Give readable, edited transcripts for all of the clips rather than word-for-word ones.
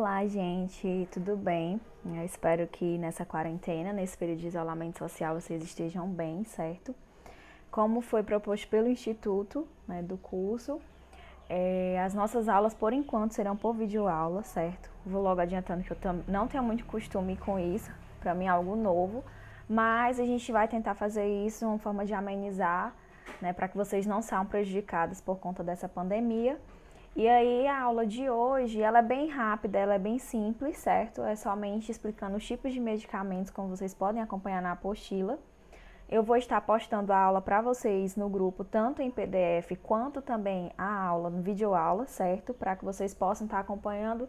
Olá, gente, tudo bem? Eu espero que nessa quarentena, nesse período de isolamento social, vocês estejam bem, certo? Como foi proposto pelo Instituto, do curso, as nossas aulas, por enquanto, serão por videoaula, certo? Vou logo adiantando que eu não tenho muito costume com isso, para mim é algo novo, mas a gente vai tentar fazer isso de uma forma de amenizar, para que vocês não sejam prejudicados por conta dessa pandemia. E aí a aula de hoje, ela é bem rápida, ela é bem simples, certo? É somente explicando os tipos de medicamentos, como vocês podem acompanhar na apostila. Eu vou estar postando a aula para vocês no grupo, tanto em PDF quanto também a aula no videoaula, certo? Para que vocês possam estar acompanhando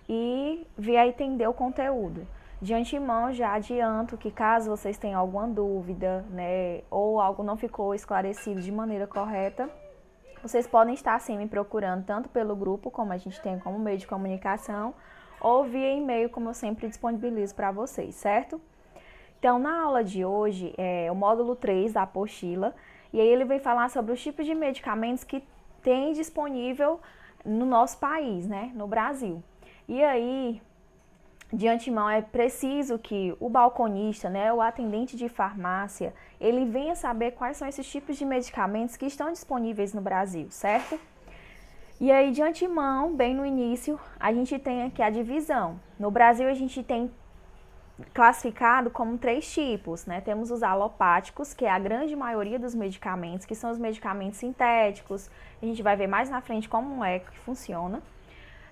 e vir a entender o conteúdo. De antemão, já adianto que caso vocês tenham alguma dúvida, ou algo não ficou esclarecido de maneira correta, vocês podem estar sim me procurando tanto pelo grupo, como a gente tem como meio de comunicação, ou via e-mail, como eu sempre disponibilizo para vocês, certo? Então, na aula de hoje, é o módulo 3 da apostila, e aí ele vem falar sobre os tipos de medicamentos que tem disponível no nosso país, no Brasil. E aí, de antemão, é preciso que o balconista, o atendente de farmácia, ele venha saber quais são esses tipos de medicamentos que estão disponíveis no Brasil, certo? E aí, de antemão, bem no início, a gente tem aqui a divisão. No Brasil, a gente tem classificado como 3 tipos, Temos os alopáticos, que é a grande maioria dos medicamentos, que são os medicamentos sintéticos. A gente vai ver mais na frente como é que funciona.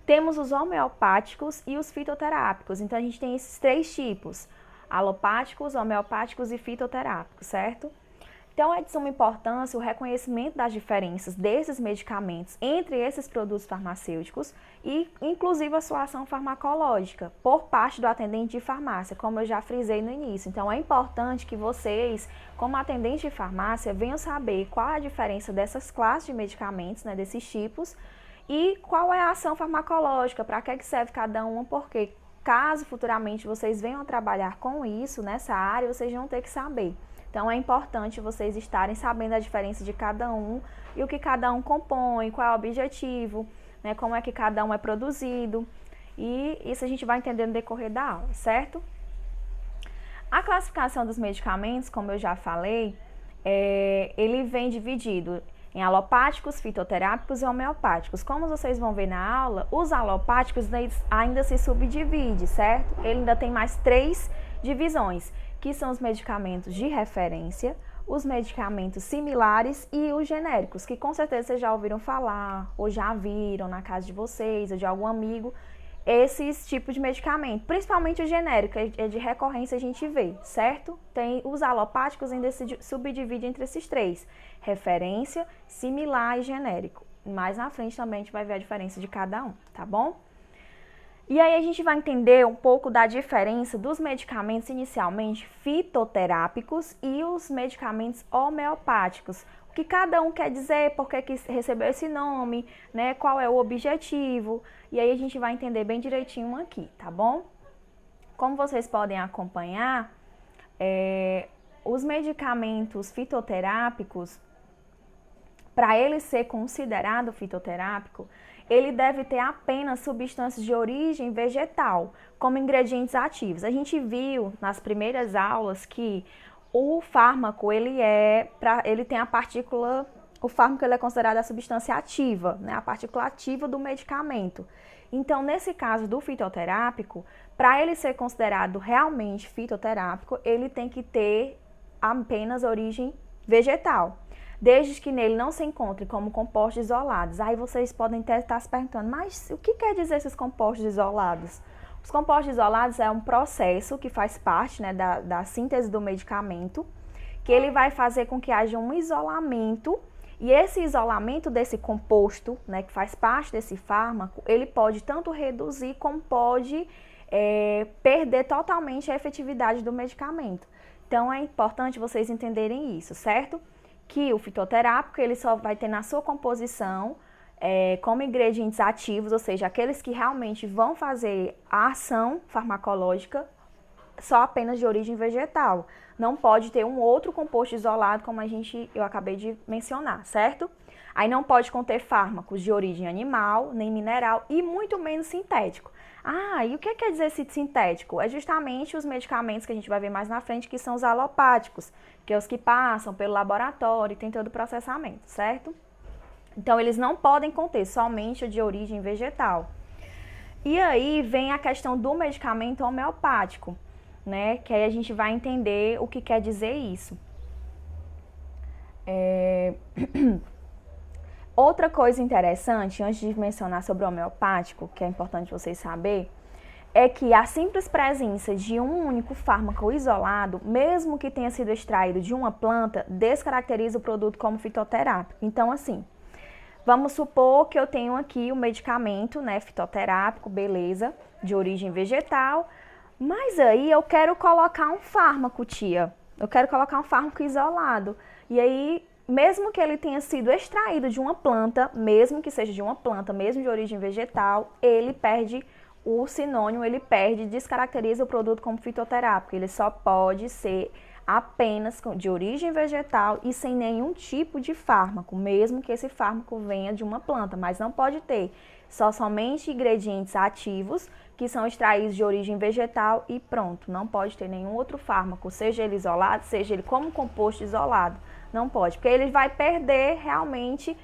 Temos os homeopáticos e os fitoterápicos. Então, a gente tem esses 3 tipos: alopáticos, homeopáticos e fitoterápicos, certo? Então, é de suma importância o reconhecimento das diferenças desses medicamentos entre esses produtos farmacêuticos e, inclusive, a sua ação farmacológica por parte do atendente de farmácia, como eu já frisei no início. Então, é importante que vocês, como atendente de farmácia, venham saber qual é a diferença dessas classes de medicamentos, desses tipos, e qual é a ação farmacológica, para que serve cada uma, porque caso futuramente vocês venham a trabalhar com isso, nessa área, vocês vão ter que saber. Então, é importante vocês estarem sabendo a diferença de cada um e o que cada um compõe, qual é o objetivo, como é que cada um é produzido. E isso a gente vai entender no decorrer da aula, certo? A classificação dos medicamentos, como eu já falei, ele vem dividido em alopáticos, fitoterápicos e homeopáticos. Como vocês vão ver na aula, os alopáticos ainda se subdivide, certo? Ele ainda tem mais 3 divisões, que são os medicamentos de referência, os medicamentos similares e os genéricos, que com certeza vocês já ouviram falar, ou já viram na casa de vocês, ou de algum amigo, esses tipos de medicamento, principalmente o genérico, é de recorrência a gente vê, certo? Tem os alopáticos, ainda se subdivide entre esses 3, referência, similar e genérico. Mais na frente também a gente vai ver a diferença de cada um, tá bom? E aí a gente vai entender um pouco da diferença dos medicamentos inicialmente fitoterápicos e os medicamentos homeopáticos. O que cada um quer dizer, por que recebeu esse nome, qual é o objetivo. E aí a gente vai entender bem direitinho aqui, tá bom? Como vocês podem acompanhar, os medicamentos fitoterápicos, para ele ser considerado fitoterápico, ele deve ter apenas substâncias de origem vegetal, como ingredientes ativos. A gente viu nas primeiras aulas que o fármaco, ele tem a partícula, o fármaco ele é considerado a substância ativa, a partícula ativa do medicamento. Então, nesse caso do fitoterápico, para ele ser considerado realmente fitoterápico, ele tem que ter apenas origem vegetal, desde que nele não se encontre como compostos isolados. Aí vocês podem estar se perguntando, mas o que quer dizer esses compostos isolados? Os compostos isolados é um processo que faz parte da síntese do medicamento, que ele vai fazer com que haja um isolamento, e esse isolamento desse composto, que faz parte desse fármaco, ele pode tanto reduzir como pode perder totalmente a efetividade do medicamento. Então, é importante vocês entenderem isso, certo? Que o fitoterápico, ele só vai ter na sua composição como ingredientes ativos, ou seja, aqueles que realmente vão fazer a ação farmacológica só apenas de origem vegetal. Não pode ter um outro composto isolado, como eu acabei de mencionar, certo? Aí não pode conter fármacos de origem animal, nem mineral e muito menos sintético. Ah, e o que quer dizer esse sintético? É justamente os medicamentos que a gente vai ver mais na frente, que são os alopáticos, que é os que passam pelo laboratório e tem todo o processamento, certo? Então, eles não podem conter somente o de origem vegetal. E aí vem a questão do medicamento homeopático, né? Que aí a gente vai entender o que quer dizer isso. Outra coisa interessante, antes de mencionar sobre o homeopático, que é importante vocês saberem, é que a simples presença de um único fármaco isolado, mesmo que tenha sido extraído de uma planta, descaracteriza o produto como fitoterápico. Então, assim, vamos supor que eu tenho aqui o medicamento, né, fitoterápico, beleza, de origem vegetal, mas aí eu quero colocar um fármaco, tia. Eu quero colocar um fármaco isolado. E aí, mesmo que ele tenha sido extraído de uma planta, mesmo que seja de uma planta, mesmo de origem vegetal, ele perde o sinônimo, ele perde, descaracteriza o produto como fitoterápico. Ele só pode ser apenas de origem vegetal e sem nenhum tipo de fármaco, mesmo que esse fármaco venha de uma planta, mas não pode ter somente ingredientes ativos que são extraídos de origem vegetal e pronto, não pode ter nenhum outro fármaco, seja ele isolado, seja ele como composto isolado, não pode, porque ele vai perder realmente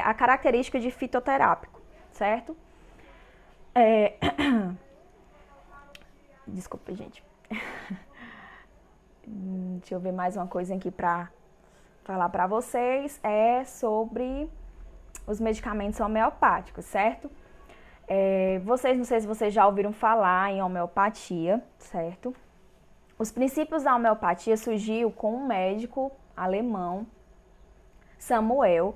a característica de fitoterápico, certo? Desculpa, gente. Deixa eu ver mais uma coisa aqui para falar para vocês, é sobre os medicamentos homeopáticos, certo? Não sei se vocês já ouviram falar em homeopatia, certo? Os princípios da homeopatia surgiu com um médico alemão, Samuel,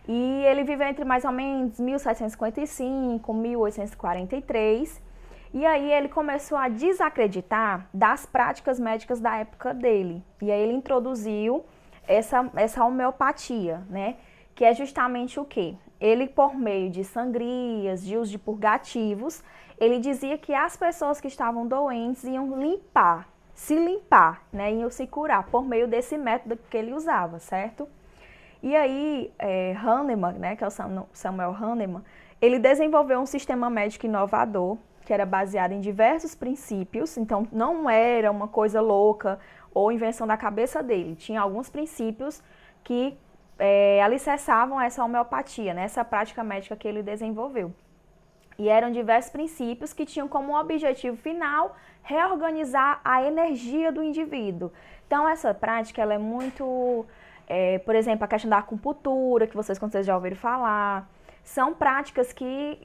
e ele viveu entre mais ou menos 1755 e 1843, e aí ele começou a desacreditar das práticas médicas da época dele, e aí ele introduziu essa homeopatia, né? Que é justamente o quê? Ele, por meio de sangrias, de uso de purgativos, ele dizia que as pessoas que estavam doentes iam se limpar, né? Iam se curar por meio desse método que ele usava, certo? E aí, Hahnemann, né, que é o Samuel Hahnemann, ele desenvolveu um sistema médico inovador, que era baseado em diversos princípios, então não era uma coisa louca ou invenção da cabeça dele, tinha alguns princípios que alicerçavam essa homeopatia, né, essa prática médica que ele desenvolveu. E eram diversos princípios que tinham como objetivo final reorganizar a energia do indivíduo. Então, essa prática ela é muito, por exemplo, a questão da acupuntura, que vocês já ouviram falar, são práticas que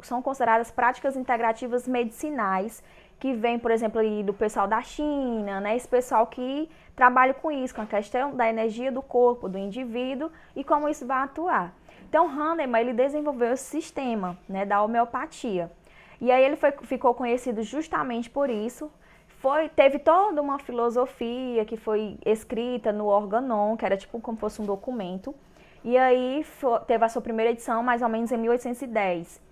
são consideradas práticas integrativas medicinais, que vem, por exemplo, aí do pessoal da China, né? Esse pessoal que trabalha com isso, com a questão da energia do corpo, do indivíduo e como isso vai atuar. Então, Hahnemann, ele desenvolveu esse sistema, né, da homeopatia. E aí ele ficou conhecido justamente por isso. Teve toda uma filosofia que foi escrita no Organon, que era tipo como fosse um documento. E aí teve a sua primeira edição mais ou menos em 1810.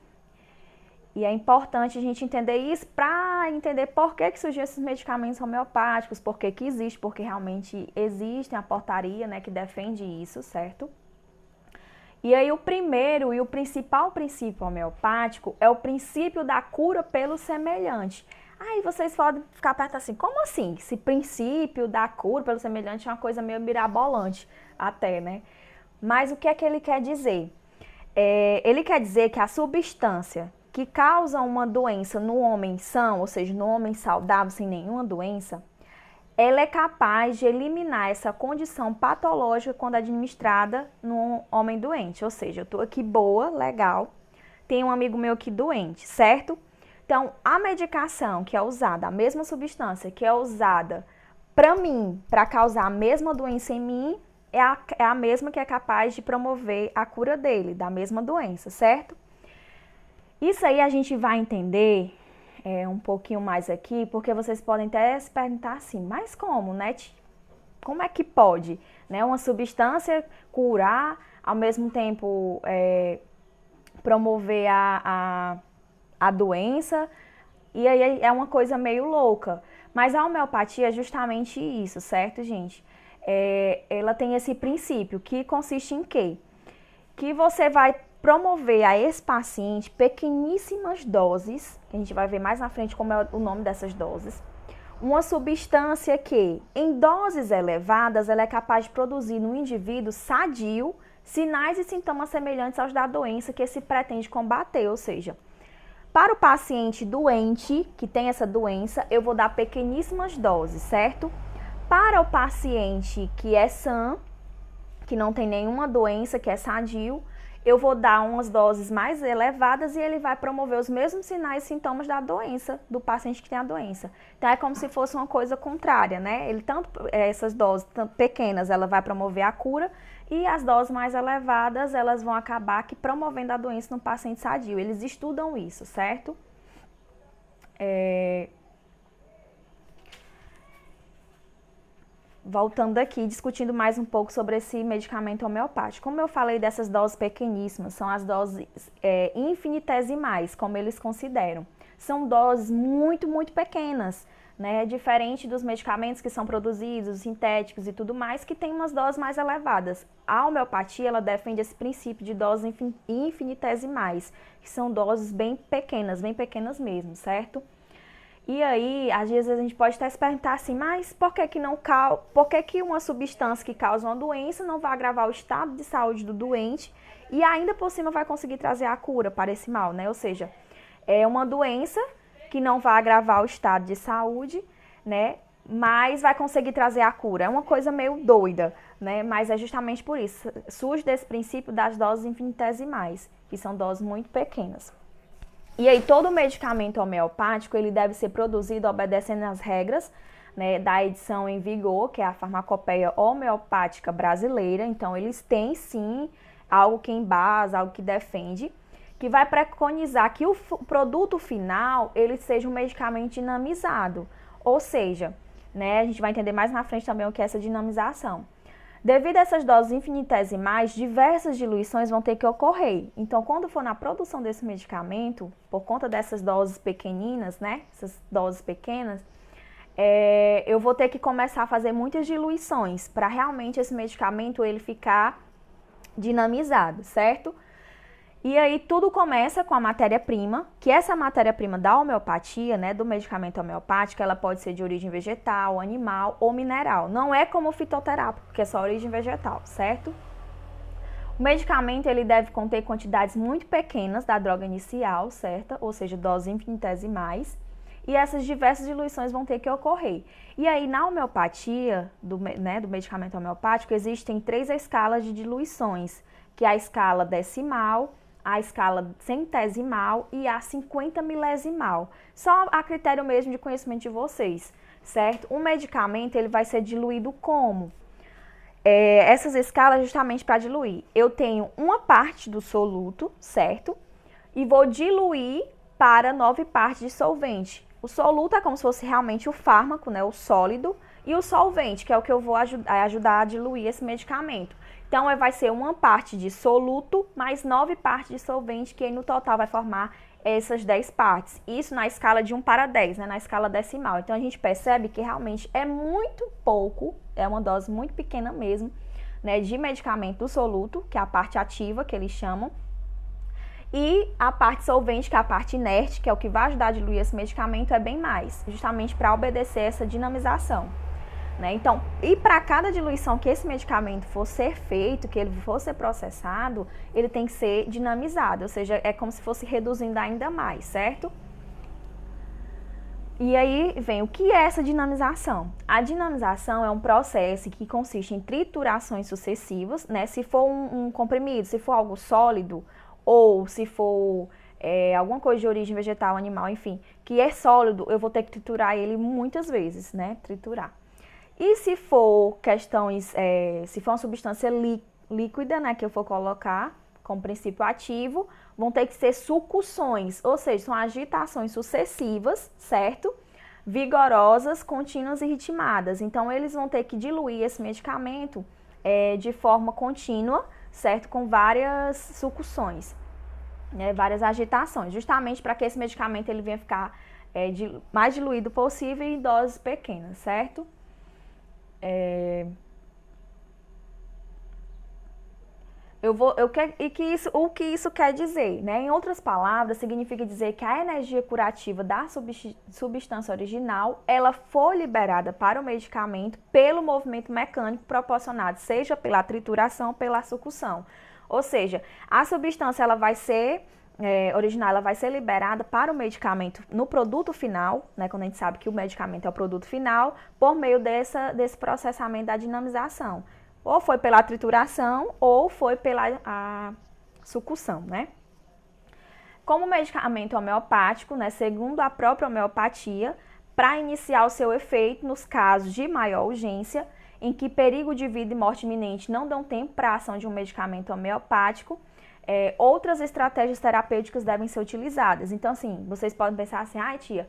E é importante a gente entender isso para entender por que surgiram esses medicamentos homeopáticos, por que existe, porque realmente existe a portaria, né, que defende isso, certo? E aí o primeiro e o principal princípio homeopático é o princípio da cura pelo semelhante. Aí vocês podem ficar perto assim, como assim? Esse princípio da cura pelo semelhante é uma coisa meio mirabolante até, né? Mas o que é que ele quer dizer? Ele quer dizer que a substância que causa uma doença no homem são, ou seja, no homem saudável sem nenhuma doença, ela é capaz de eliminar essa condição patológica quando administrada no homem doente. Ou seja, eu estou aqui boa, legal, tem um amigo meu aqui doente, certo? Então, a medicação que é usada, a mesma substância que é usada para mim, para causar a mesma doença em mim, é a mesma que é capaz de promover a cura dele, da mesma doença, certo? Isso aí a gente vai entender um pouquinho mais aqui, porque vocês podem até se perguntar assim, mas como, né? Como é que pode, né, uma substância curar, ao mesmo tempo promover a doença? E aí é uma coisa meio louca. Mas a homeopatia é justamente isso, certo, gente? Ela tem esse princípio, que consiste em quê? que você vai promover a esse paciente pequeníssimas doses, que a gente vai ver mais na frente como é o nome dessas doses, uma substância que, em doses elevadas, ela é capaz de produzir no indivíduo sadio sinais e sintomas semelhantes aos da doença que se pretende combater, ou seja, para o paciente doente, que tem essa doença, eu vou dar pequeníssimas doses, certo? Para o paciente que é sã, que não tem nenhuma doença, que é sadio, eu vou dar umas doses mais elevadas e ele vai promover os mesmos sinais e sintomas da doença, do paciente que tem a doença. Então, é como se fosse uma coisa contrária, né? Ele essas doses pequenas, ela vai promover a cura e as doses mais elevadas, elas vão acabar que promovendo a doença no paciente sadio. Eles estudam isso, certo? Voltando aqui, discutindo mais um pouco sobre esse medicamento homeopático. Como eu falei dessas doses pequeníssimas, são as doses infinitesimais, como eles consideram. São doses muito, muito pequenas, né? Diferente dos medicamentos que são produzidos, sintéticos e tudo mais, que tem umas doses mais elevadas. A homeopatia, ela defende esse princípio de doses infinitesimais, que são doses bem pequenas mesmo, certo? E aí, às vezes a gente pode até se perguntar assim, mas por que uma substância que causa uma doença não vai agravar o estado de saúde do doente e ainda por cima vai conseguir trazer a cura para esse mal, né? Ou seja, é uma doença que não vai agravar o estado de saúde, né? Mas vai conseguir trazer a cura. É uma coisa meio doida, né? Mas é justamente por isso. Surge desse princípio das doses infinitesimais, que são doses muito pequenas. E aí, todo medicamento homeopático, ele deve ser produzido obedecendo às regras, né, da edição em vigor, que é a Farmacopeia Homeopática Brasileira. Então, eles têm, sim, algo que embasa, algo que defende, que vai preconizar que o produto final, ele seja um medicamento dinamizado. Ou seja, né, a gente vai entender mais na frente também o que é essa dinamização. Devido a essas doses infinitesimais, diversas diluições vão ter que ocorrer. Então, quando for na produção desse medicamento, por conta dessas doses pequeninas, né, essas doses pequenas, eu vou ter que começar a fazer muitas diluições para realmente esse medicamento ele ficar dinamizado, certo? E aí tudo começa com a matéria-prima, que essa matéria-prima da homeopatia, né, do medicamento homeopático, ela pode ser de origem vegetal, animal ou mineral. Não é como o fitoterápico, que é só origem vegetal, certo? O medicamento ele deve conter quantidades muito pequenas da droga inicial, certa? Ou seja, doses infinitesimais. E essas diversas diluições vão ter que ocorrer. E aí, na homeopatia, do medicamento homeopático, existem 3 escalas de diluições, que é a escala decimal, a escala centesimal e a 50 milesimal. Só a critério mesmo de conhecimento de vocês, certo? O medicamento ele vai ser diluído como? Essas escalas justamente para diluir. Eu tenho uma parte do soluto, certo? E vou diluir para 9 partes de solvente. O soluto é como se fosse realmente o fármaco, né, o sólido, e o solvente, que é o que eu vou ajudar a diluir esse medicamento. Então, vai ser uma parte de soluto mais 9 partes de solvente, que aí no total vai formar essas 10 partes. Isso na escala de 1 para 10, né, na escala decimal. Então, a gente percebe que realmente é muito pouco, é uma dose muito pequena mesmo, né, de medicamento soluto, que é a parte ativa, que eles chamam, e a parte solvente, que é a parte inerte, que é o que vai ajudar a diluir esse medicamento, é bem mais, justamente para obedecer essa dinamização. Né? Então, e para cada diluição que esse medicamento for ser feito, que ele for ser processado, ele tem que ser dinamizado, ou seja, é como se fosse reduzindo ainda mais, certo? E aí vem o que é essa dinamização? A dinamização é um processo que consiste em triturações sucessivas, né? Se for um comprimido, se for algo sólido, ou se for alguma coisa de origem vegetal, animal, enfim, que é sólido, eu vou ter que triturar ele muitas vezes, né? Triturar. E se for se for uma substância líquida, né, que eu for colocar como princípio ativo, vão ter que ser sucções, ou seja, são agitações sucessivas, certo? Vigorosas, contínuas e ritmadas. Então, eles vão ter que diluir esse medicamento de forma contínua, certo? Com várias sucções, né, várias agitações, justamente para que esse medicamento ele venha ficar mais diluído possível em doses pequenas, certo? O que isso quer dizer, né? Em outras palavras, significa dizer que a energia curativa da substância original, ela foi liberada para o medicamento pelo movimento mecânico proporcionado, seja pela trituração ou pela sucção. Ou seja, a substância ela vai ser original, ela vai ser liberada para o medicamento no produto final, né? Quando a gente sabe que o medicamento é o produto final, por meio desse processamento da dinamização. Ou foi pela trituração ou foi pela sucção, né? Como medicamento homeopático, né, segundo a própria homeopatia, para iniciar o seu efeito nos casos de maior urgência, em que perigo de vida e morte iminente não dão tempo para a ação de um medicamento homeopático, outras estratégias terapêuticas devem ser utilizadas. Então, assim, vocês podem pensar assim, ai tia,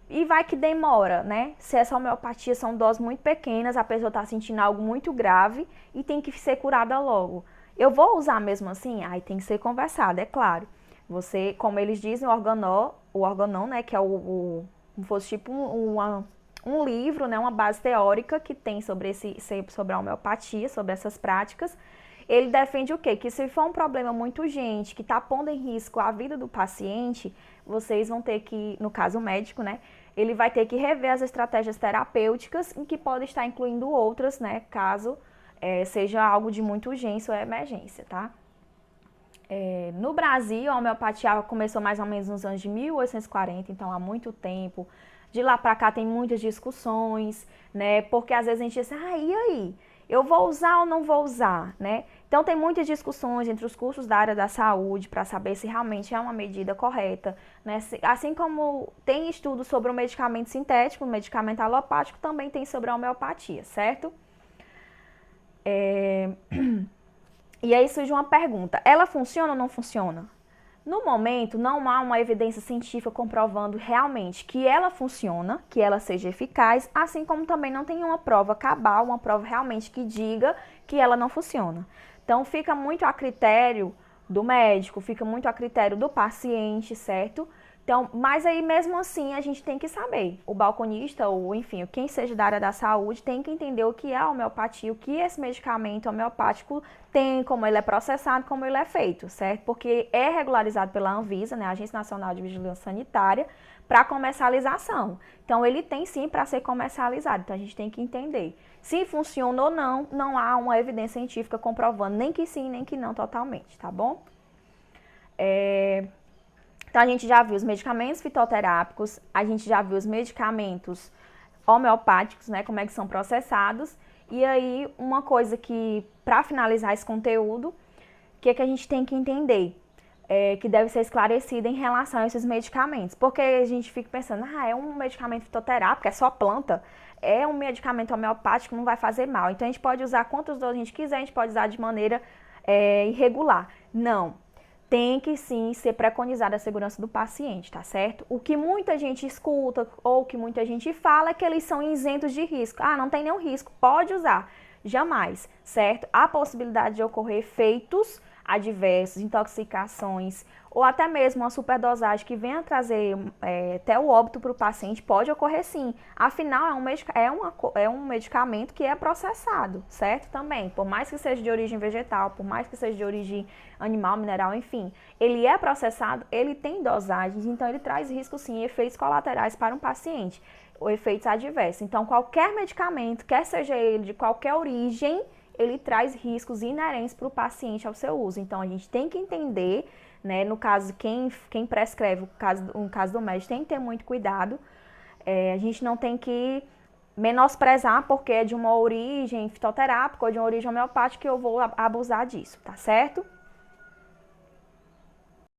e vai que demora, né? Se essa homeopatia são doses muito pequenas, a pessoa está sentindo algo muito grave e tem que ser curada logo. Eu vou usar mesmo assim? Aí tem que ser conversado, é claro. Você, como eles dizem, o organon, né, que é como fosse tipo um livro, né, uma base teórica que tem sobre a homeopatia, sobre essas práticas. Ele defende o quê? Que se for um problema muito urgente, que está pondo em risco a vida do paciente, vocês vão ter que, no caso médico, né, ele vai ter que rever as estratégias terapêuticas, em que pode estar incluindo outras, né, caso seja algo de muita urgência ou emergência, tá? No Brasil, a homeopatia começou mais ou menos nos anos de 1840, então há muito tempo. De lá para cá tem muitas discussões, né, porque às vezes a gente diz, e aí? Eu vou usar ou não vou usar, né? Então tem muitas discussões entre os cursos da área da saúde para saber se realmente é uma medida correta, né? Assim como tem estudos sobre o medicamento sintético, o medicamento alopático, também tem sobre a homeopatia, certo? E aí surge uma pergunta, ela funciona ou não funciona? No momento, não há uma evidência científica comprovando realmente que ela funciona, que ela seja eficaz, assim como também não tem uma prova cabal, uma prova realmente que diga que ela não funciona. Então, fica muito a critério do médico, fica muito a critério do paciente, certo? Então, mas aí mesmo assim a gente tem que saber, o balconista ou enfim, quem seja da área da saúde tem que entender o que é a homeopatia, o que esse medicamento homeopático tem, como ele é processado, como ele é feito, certo? Porque é regularizado pela Anvisa, né, a Agência Nacional de Vigilância Sanitária, para comercialização. Então, ele tem sim para ser comercializado, então a gente tem que entender. Se funciona ou não, não há uma evidência científica comprovando nem que sim, nem que não totalmente, tá bom? Então, a gente já viu os medicamentos fitoterápicos, a gente já viu os medicamentos homeopáticos, né, como é que são processados. E aí, uma coisa que, para finalizar esse conteúdo, que a gente tem que entender, que deve ser esclarecida em relação a esses medicamentos. Porque a gente fica pensando, é um medicamento fitoterápico, é só planta, é um medicamento homeopático, não vai fazer mal. Então, a gente pode usar quantas doses a gente quiser, a gente pode usar de maneira irregular. Não. Tem que sim ser preconizada a segurança do paciente, tá certo? O que muita gente escuta ou que muita gente fala é que eles são isentos de risco. Não tem nenhum risco, pode usar. Jamais, certo? Há possibilidade de ocorrer efeitos adversos, intoxicações ou até mesmo uma superdosagem que venha trazer até o óbito para o paciente, pode ocorrer sim. Afinal, é um medicamento que é processado, certo? Também, por mais que seja de origem vegetal, por mais que seja de origem animal, mineral, enfim, ele é processado, ele tem dosagens, então ele traz risco sim, efeitos colaterais para um paciente, ou efeitos adversos. Então, qualquer medicamento, quer seja ele de qualquer origem, ele traz riscos inerentes para o paciente ao seu uso. Então, a gente tem que entender, né, no caso, quem prescreve, no caso do médico, tem que ter muito cuidado. A gente não tem que menosprezar porque é de uma origem fitoterápica ou de uma origem homeopática que eu vou abusar disso, tá certo?